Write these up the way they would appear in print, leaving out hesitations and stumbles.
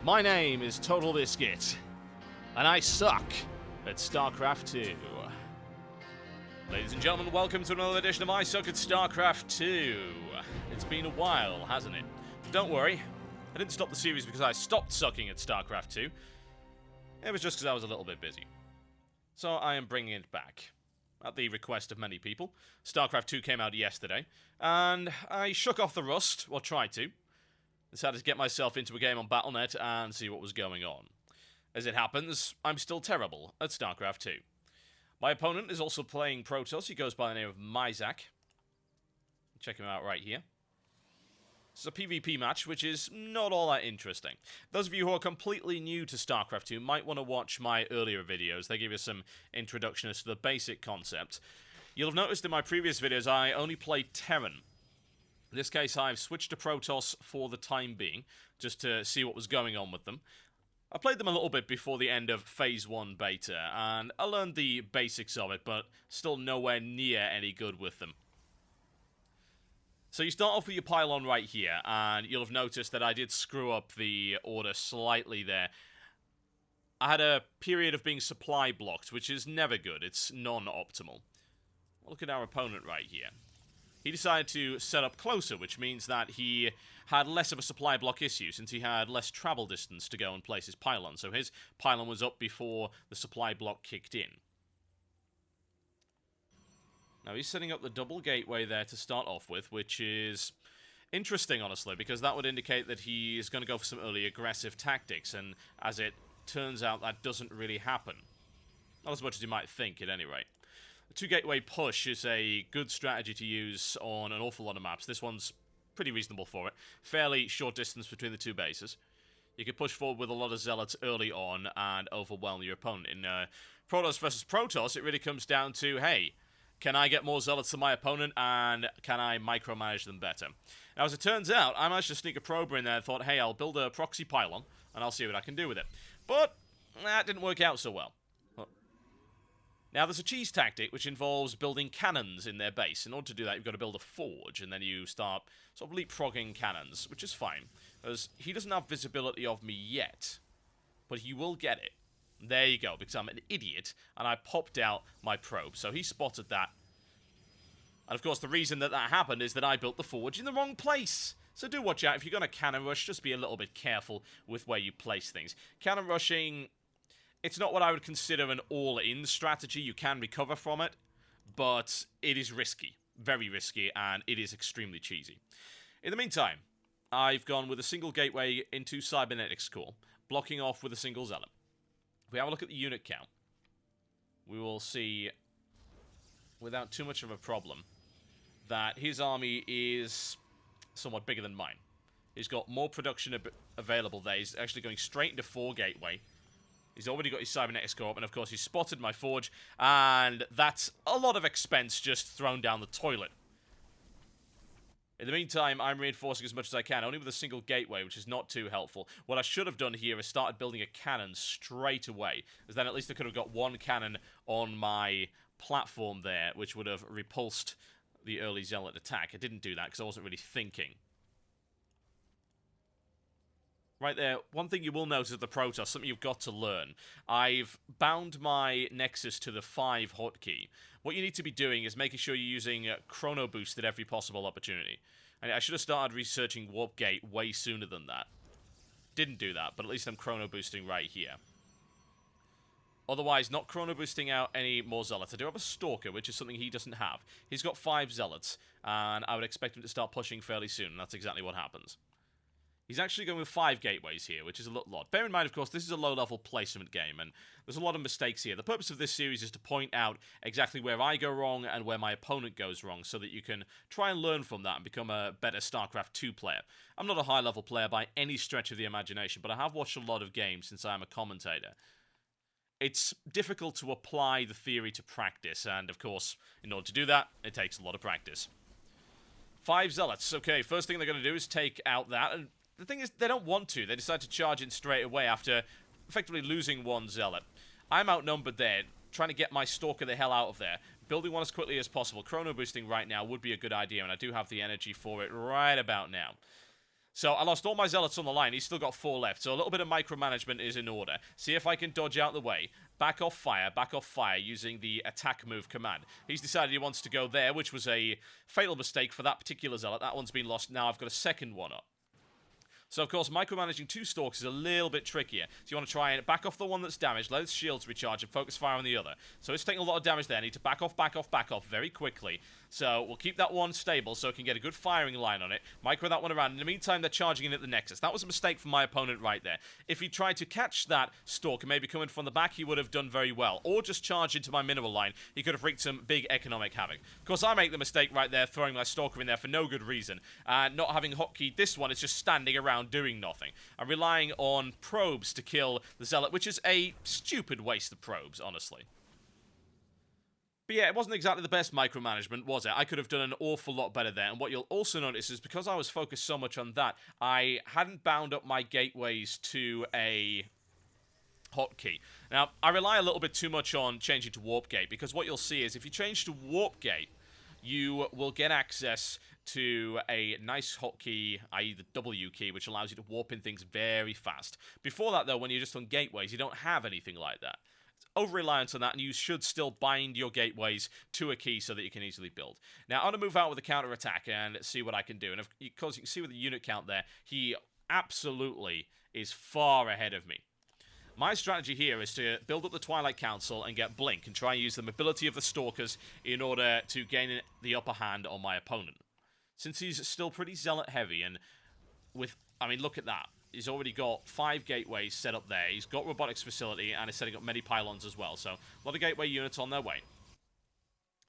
My name is TotalBiscuit, and I suck at Starcraft 2. Ladies and gentlemen, welcome to another edition of I Suck at Starcraft 2. It's been a while, hasn't it? But don't worry, I didn't stop the series because I stopped sucking at Starcraft 2. It was just because I was a little bit busy. So I am bringing it back. At the request of many people. Starcraft 2 came out yesterday, and I shook off the rust, or tried to. Decided to get myself into a game on Battle.net and see what was going on. As it happens, I'm still terrible at Starcraft 2. My opponent is also playing Protoss. He goes by the name of Myzak. Check him out right here. This is a PvP match, which is not all that interesting. Those of you who are completely new to StarCraft 2 might want to watch my earlier videos. They give you some introduction as to the basic concept. You'll have noticed in my previous videos I only played Terran. In this case, I've switched to Protoss for the time being, just to see what was going on with them. I played them a little bit before the end of Phase 1 beta, and I learned the basics of it, but still nowhere near any good with them. So you start off with your pylon right here, and you'll have noticed that I did screw up the order slightly there. I had a period of being supply blocked, which is never good. It's non-optimal. Look at our opponent right here. He decided to set up closer, which means that he had less of a supply block issue, since he had less travel distance to go and place his pylon. So his pylon was up before the supply block kicked in. Now, he's setting up the double gateway there to start off with, which is interesting, honestly, because that would indicate that he is going to go for some early aggressive tactics, and as it turns out, that doesn't really happen. Not as much as you might think, at any rate. The two-gateway push is a good strategy to use on an awful lot of maps. This one's pretty reasonable for it. Fairly short distance between the two bases. You can push forward with a lot of zealots early on and overwhelm your opponent. In Protoss versus Protoss, it really comes down to, hey, can I get more zealots than my opponent, and can I micromanage them better? Now, as it turns out, I managed to sneak a prober in there and thought, hey, I'll build a proxy pylon, and I'll see what I can do with it. But that didn't work out so well. Now, there's a cheese tactic, which involves building cannons in their base. In order to do that, you've got to build a forge, and then you start sort of leapfrogging cannons, which is fine, because he doesn't have visibility of me yet, but he will get it. There you go, because I'm an idiot, and I popped out my probe, so he spotted that. And of course, the reason that that happened is that I built the forge in the wrong place. So do watch out. If you're going to cannon rush, just be a little bit careful with where you place things. Cannon rushing, it's not what I would consider an all-in strategy. You can recover from it, but it is risky. Very risky, and it is extremely cheesy. In the meantime, I've gone with a single gateway into Cybernetics Core, blocking off with a single zealot. If we have a look at the unit count, we will see, without too much of a problem, that his army is somewhat bigger than mine. He's got more production available there. He's actually going straight into 4 gateway. He's already got his Cybernetics Core up, and of course he's spotted my forge, and that's a lot of expense just thrown down the toilet. In the meantime, I'm reinforcing as much as I can, only with a single gateway, which is not too helpful. What I should have done here is started building a cannon straight away, as then at least I could have got one cannon on my platform there, which would have repulsed the early zealot attack. I didn't do that because I wasn't really thinking. Right there, one thing you will notice with the Protoss, something you've got to learn. I've bound my Nexus to the 5 hotkey. What you need to be doing is making sure you're using Chrono Boost at every possible opportunity. And I should have started researching Warp Gate way sooner than that. Didn't do that, but at least I'm Chrono Boosting right here. Otherwise, not Chrono Boosting out any more Zealots. I do have a Stalker, which is something he doesn't have. He's got 5 Zealots, and I would expect him to start pushing fairly soon, and that's exactly what happens. He's actually going with 5 gateways here, which is a little odd. Bear in mind, of course, this is a low-level placement game, and there's a lot of mistakes here. The purpose of this series is to point out exactly where I go wrong and where my opponent goes wrong, so that you can try and learn from that and become a better StarCraft 2 player. I'm not a high-level player by any stretch of the imagination, but I have watched a lot of games since I'm a commentator. It's difficult to apply the theory to practice, and of course, in order to do that, it takes a lot of practice. 5 Zealots. Okay, first thing they're going to do is take out that, and the thing is, they don't want to. They decide to charge in straight away after effectively losing 1 zealot. I'm outnumbered there, trying to get my Stalker the hell out of there. Building one as quickly as possible. Chrono boosting right now would be a good idea, and I do have the energy for it right about now. So I lost all my zealots on the line. He's still got 4 left. So a little bit of micromanagement is in order. See if I can dodge out the way. Back off fire using the attack move command. He's decided he wants to go there, which was a fatal mistake for that particular zealot. That one's been lost. Now I've got a second one up. So, of course, micromanaging 2 stalks is a little bit trickier. So you want to try and back off the one that's damaged, let its shields recharge, and focus fire on the other. So it's taking a lot of damage there. I need to back off very quickly. So we'll keep that one stable so it can get a good firing line on it. Micro that one around. In the meantime, they're charging in at the Nexus. That was a mistake from my opponent right there. If he tried to catch that stalk and maybe come in from the back, he would have done very well. Or just charge into my mineral line. He could have wreaked some big economic havoc. Of course, I make the mistake right there, throwing my stalker in there for no good reason. Not having hotkeyed this one, it's just standing around doing nothing. I'm relying on probes to kill the zealot, which is a stupid waste of probes, honestly. But yeah, it wasn't exactly the best micromanagement, was it? I could have done an awful lot better there. And what you'll also notice is because I was focused so much on that, I hadn't bound up my gateways to a hotkey. Now, I rely a little bit too much on changing to warp gate, because what you'll see is if you change to warp gate, you will get access to a nice hotkey, i.e. the W key, which allows you to warp in things very fast. Before that, though, when you're just on gateways, you don't have anything like that. Over-reliance on that, and you should still bind your gateways to a key so that you can easily build. Now, I'm going to move out with a counter-attack and see what I can do. And of course, you can see with the unit count there, he absolutely is far ahead of me. My strategy here is to build up the Twilight Council and get Blink, and try and use the mobility of the Stalkers in order to gain the upper hand on my opponent. Since he's still pretty zealot-heavy, and I mean, look at that. He's already got 5 gateways set up there. He's got robotics facility and is setting up many pylons as well. So a lot of gateway units on their way. In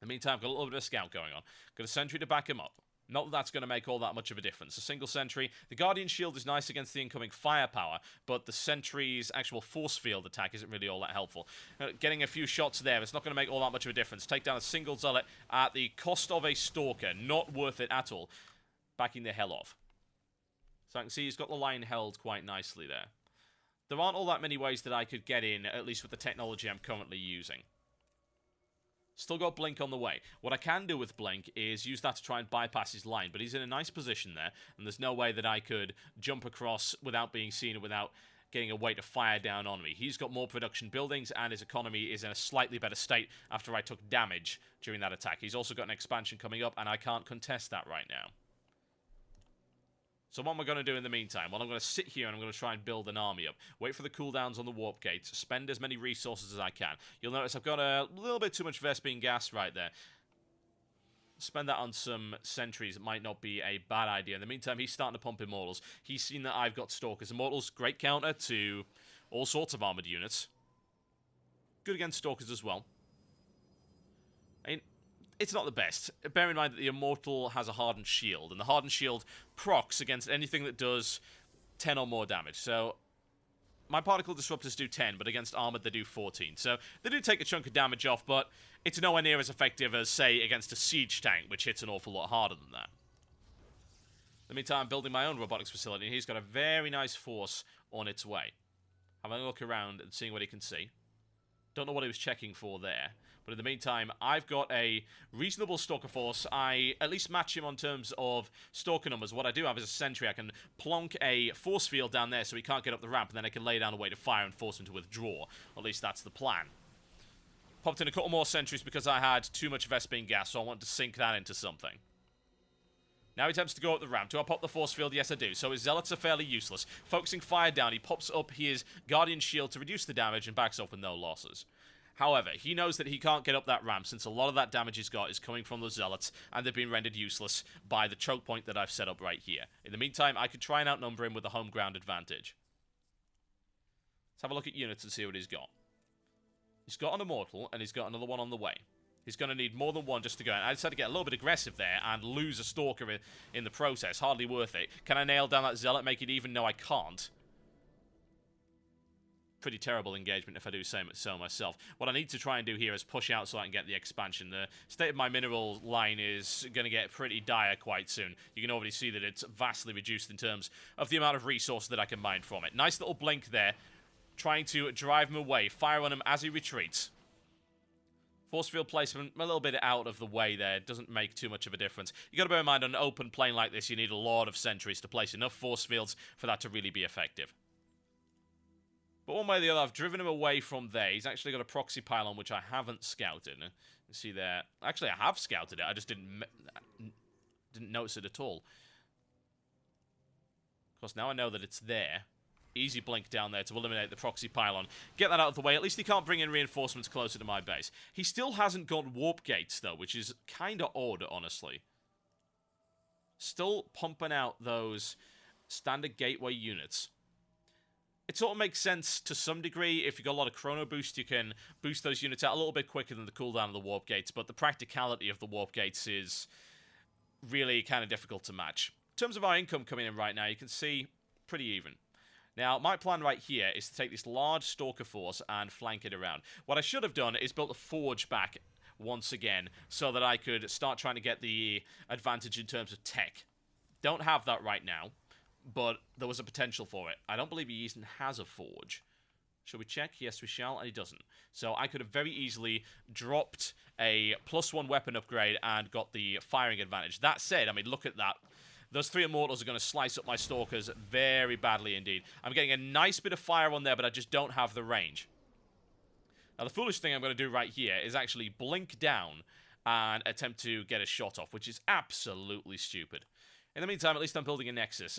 the meantime, I've got a little bit of scout going on. Got a sentry to back him up. Not that that's going to make all that much of a difference. A single sentry. The Guardian Shield is nice against the incoming firepower, but the sentry's actual force field attack isn't really all that helpful. Getting a few shots there, it's not going to make all that much of a difference. Take down a single zealot at the cost of a stalker. Not worth it at all. Backing the hell off. So I can see he's got the line held quite nicely there. There aren't all that many ways that I could get in, at least with the technology I'm currently using. Still got Blink on the way. What I can do with Blink is use that to try and bypass his line, but he's in a nice position there, and there's no way that I could jump across without being seen and without getting a way to fire down on me. He's got more production buildings, and his economy is in a slightly better state after I took damage during that attack. He's also got an expansion coming up, and I can't contest that right now. So what am I going to do in the meantime? Well, I'm going to sit here and I'm going to try and build an army up. Wait for the cooldowns on the warp gates. Spend as many resources as I can. You'll notice I've got a little bit too much Vespene gas right there. Spend that on some sentries. It might not be a bad idea. In the meantime, he's starting to pump Immortals. He's seen that I've got Stalkers. Immortals, great counter to all sorts of armored units. Good against Stalkers as well. I mean, it's not the best. Bear in mind that the Immortal has a hardened shield, and the hardened shield procs against anything that does 10 or more damage. So my particle disruptors do 10, but against armored they do 14. So they do take a chunk of damage off, but it's nowhere near as effective as, say, against a siege tank, which hits an awful lot harder than that. In the meantime, I'm building my own robotics facility, and he's got a very nice force on its way. Having a look around and seeing what he can see. Don't know what he was checking for there. But in the meantime, I've got a reasonable Stalker force. I at least match him on terms of Stalker numbers. What I do have is a sentry. I can plonk a force field down there so he can't get up the ramp, and then I can lay down a way to fire and force him to withdraw. Or at least that's the plan. Popped in a couple more sentries because I had too much Vespene gas, so I wanted to sink that into something. Now he attempts to go up the ramp. Do I pop the force field? Yes, I do. So his zealots are fairly useless. Focusing fire down, he pops up his Guardian Shield to reduce the damage and backs off with no losses. However, he knows that he can't get up that ramp since a lot of that damage he's got is coming from the zealots, and they've been rendered useless by the choke point that I've set up right here. In the meantime, I could try and outnumber him with a home ground advantage. Let's have a look at units and see what he's got. He's got an Immortal, and he's got another one on the way. He's going to need more than one just to go. And I decided to get a little bit aggressive there and lose a Stalker in the process. Hardly worth it. Can I nail down that Zealot, make it even? No, I can't. Pretty terrible engagement if I do say so myself. What I need to try and do here is push out so I can get the expansion. The state of my mineral line is going to get pretty dire quite soon. You can already see that it's vastly reduced in terms of the amount of resource that I can mine from it. Nice little blink there, trying to drive him away. Fire on him as he retreats. Force field placement, a little bit out of the way there. Doesn't make too much of a difference. You got to bear in mind, on an open plane like this, you need a lot of sentries to place enough force fields for that to really be effective. But one way or the other, I've driven him away from there. He's actually got a proxy pylon, which I haven't scouted. You see there. Actually, I have scouted it. I just didn't notice it at all. Of course, now I know that it's there. Easy blink down there to eliminate the proxy pylon. Get that out of the way. At least he can't bring in reinforcements closer to my base. He still hasn't got warp gates, though, which is kind of odd, honestly. Still pumping out those standard gateway units. It sort of makes sense to some degree. If you've got a lot of chrono boost, you can boost those units out a little bit quicker than the cooldown of the warp gates, but the practicality of the warp gates is really kind of difficult to match. In terms of our income coming in right now, you can see pretty even. Now, my plan right here is to take this large Stalker force and flank it around. What I should have done is built a forge back once again so that I could start trying to get the advantage in terms of tech. Don't have that right now, but there was a potential for it. I don't believe he even has a forge. Shall we check? Yes, we shall, and he doesn't. So I could have very easily dropped a +1 weapon upgrade and got the firing advantage. That said, I mean, look at that. Those 3 Immortals are going to slice up my Stalkers very badly indeed. I'm getting a nice bit of fire on there, but I just don't have the range. Now, the foolish thing I'm going to do right here is actually blink down and attempt to get a shot off, which is absolutely stupid. In the meantime, at least I'm building a Nexus.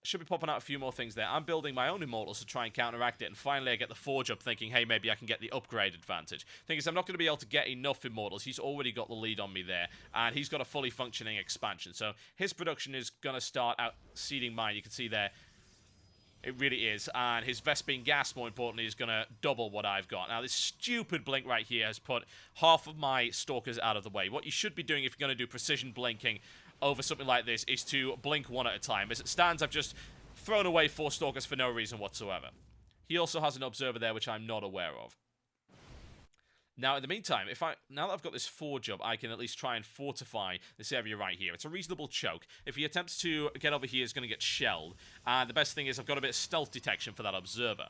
Should be popping out a few more things there. I'm building my own Immortals to try and counteract it, and finally I get the Forge up thinking, hey, maybe I can get the upgrade advantage. Thing is, I'm not going to be able to get enough Immortals. He's already got the lead on me there, and he's got a fully functioning expansion, so his production is going to start out exceeding mine. You can see there, it really is, and his Vespene gas, more importantly, is going to double what I've got. Now, this stupid blink right here has put half of my Stalkers out of the way. What you should be doing if you're going to do precision blinking over something like this is to blink one at a time. As it stands, I've just thrown away 4 Stalkers for no reason whatsoever. He also has an observer there, which I'm not aware of. Now, in the meantime, now that I've got this forge up, I can at least try and fortify this area right here. It's a reasonable choke. If he attempts to get over here, he's going to get shelled. And the best thing is I've got a bit of stealth detection for that observer.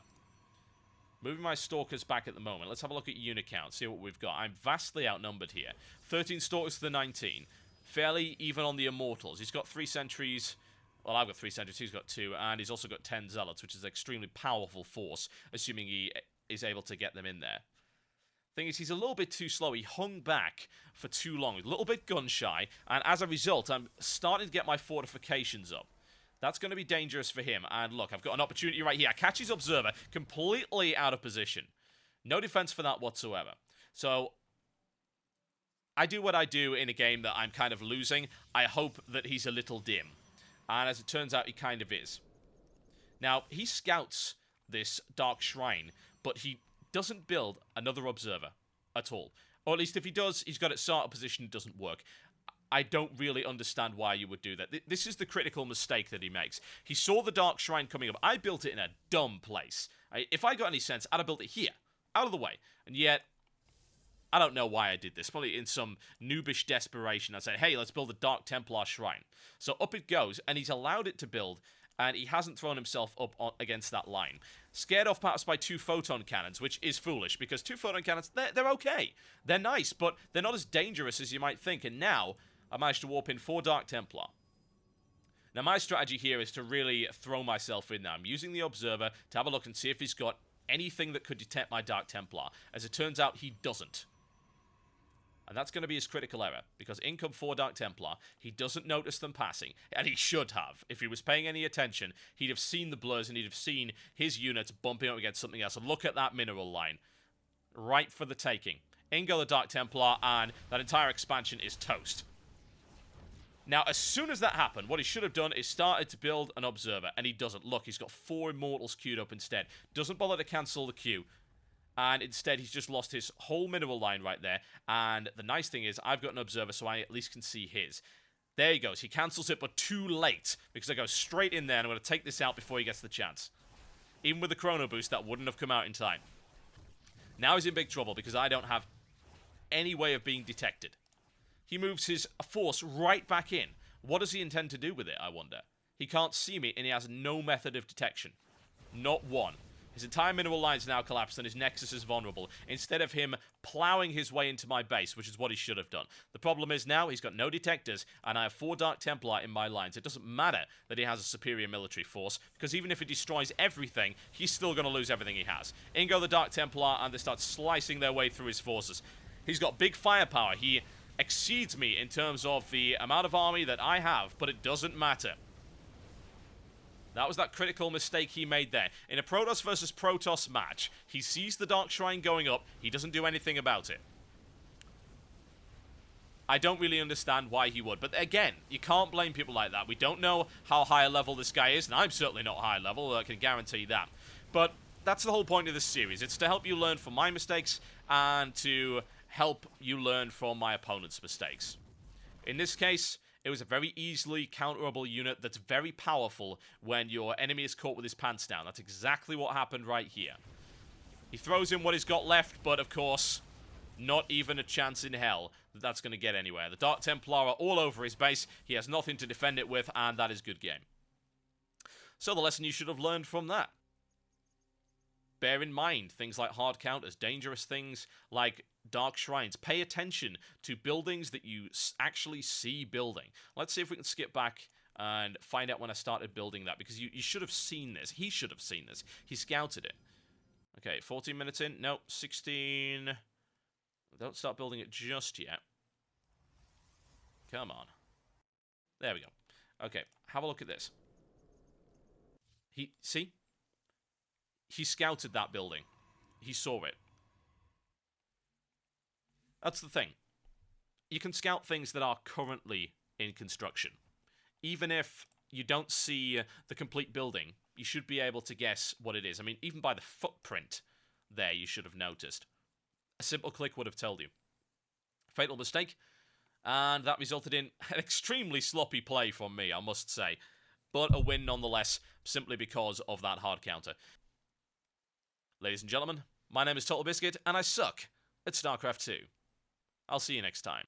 Moving my Stalkers back at the moment. Let's have a look at unit count, see what we've got. I'm vastly outnumbered here. 13 Stalkers to the 19. Fairly even on the Immortals. He's got 3 sentries. Well, I've got 3 sentries, he's got 2, and he's also got 10 Zealots, which is an extremely powerful force, assuming he is able to get them in there. Thing is, he's a little bit too slow. He hung back for too long, a little bit gun-shy, and as a result, I'm starting to get my fortifications up. That's going to be dangerous for him, and look, I've got an opportunity right here. I catch his observer completely out of position. No defense for that whatsoever. So I do what I do in a game that I'm kind of losing. I hope that he's a little dim. And as it turns out, he kind of is. Now, he scouts this Dark Shrine, but he doesn't build another observer at all. Or at least if he does, he's got it so out of position it doesn't work. I don't really understand why you would do that. This is the critical mistake that he makes. He saw the Dark Shrine coming up. I built it in a dumb place. If I got any sense, I'd have built it here, out of the way. And yet, I don't know why I did this. Probably in some noobish desperation. I said, hey, let's build a Dark Templar Shrine. So up it goes, and he's allowed it to build, and he hasn't thrown himself up against that line. Scared off perhaps by 2 photon cannons, which is foolish, because 2 photon cannons, they're okay. They're nice, but they're not as dangerous as you might think. And now, I managed to warp in 4 Dark Templar. Now, my strategy here is to really throw myself in there. I'm using the Observer to have a look and see if he's got anything that could detect my Dark Templar. As it turns out, he doesn't. And that's going to be his critical error, because in come 4 Dark Templar, he doesn't notice them passing, and he should have. If he was paying any attention, he'd have seen the blurs, and he'd have seen his units bumping up against something else. And look at that mineral line. Right for the taking. In go the Dark Templar, and that entire expansion is toast. Now, as soon as that happened, what he should have done is started to build an Observer, and he doesn't. Look, he's got 4 Immortals queued up instead. Doesn't bother to cancel the queue. And instead, he's just lost his whole mineral line right there. And the nice thing is, I've got an Observer, so I at least can see his. There he goes. He cancels it, but too late. Because I go straight in there, and I'm going to take this out before he gets the chance. Even with the Chrono Boost, that wouldn't have come out in time. Now he's in big trouble, because I don't have any way of being detected. He moves his force right back in. What does he intend to do with it, I wonder? He can't see me, and he has no method of detection. Not one. His entire mineral line's now collapsed and his nexus is vulnerable, instead of him ploughing his way into my base, which is what he should have done. The problem is now he's got no detectors, and I have 4 Dark Templar in my lines. It doesn't matter that he has a superior military force, because even if he destroys everything, he's still going to lose everything he has. In go the Dark Templar, and they start slicing their way through his forces. He's got big firepower. He exceeds me in terms of the amount of army that I have, but it doesn't matter. That was that critical mistake he made there. In a Protoss versus Protoss match, he sees the Dark Shrine going up, he doesn't do anything about it. I don't really understand why he would, but again, you can't blame people like that. We don't know how high a level this guy is, and I'm certainly not high level, I can guarantee that. But that's the whole point of this series. It's to help you learn from my mistakes, and to help you learn from my opponent's mistakes. In this case, it was a very easily counterable unit that's very powerful when your enemy is caught with his pants down. That's exactly what happened right here. He throws in what he's got left, but of course, not even a chance in hell that that's going to get anywhere. The Dark Templar are all over his base. He has nothing to defend it with, and that is good game. So the lesson you should have learned from that. Bear in mind things like hard counters, dangerous things like Dark Shrines. Pay attention to buildings that you actually see building. Let's see if we can skip back and find out when I started building that, because you should have seen this. He should have seen this. He scouted it. Okay, 14 minutes in. Nope, 16. Don't start building it just yet. Come on. There we go. Okay, have a look at this. See? He scouted that building. He saw it. That's the thing. You can scout things that are currently in construction. Even if you don't see the complete building, you should be able to guess what it is. I mean, even by the footprint there, you should have noticed. A simple click would have told you. Fatal mistake. And that resulted in an extremely sloppy play from me, I must say. But a win nonetheless, simply because of that hard counter. Ladies and gentlemen, my name is TotalBiscuit, and I suck at Starcraft 2. I'll see you next time.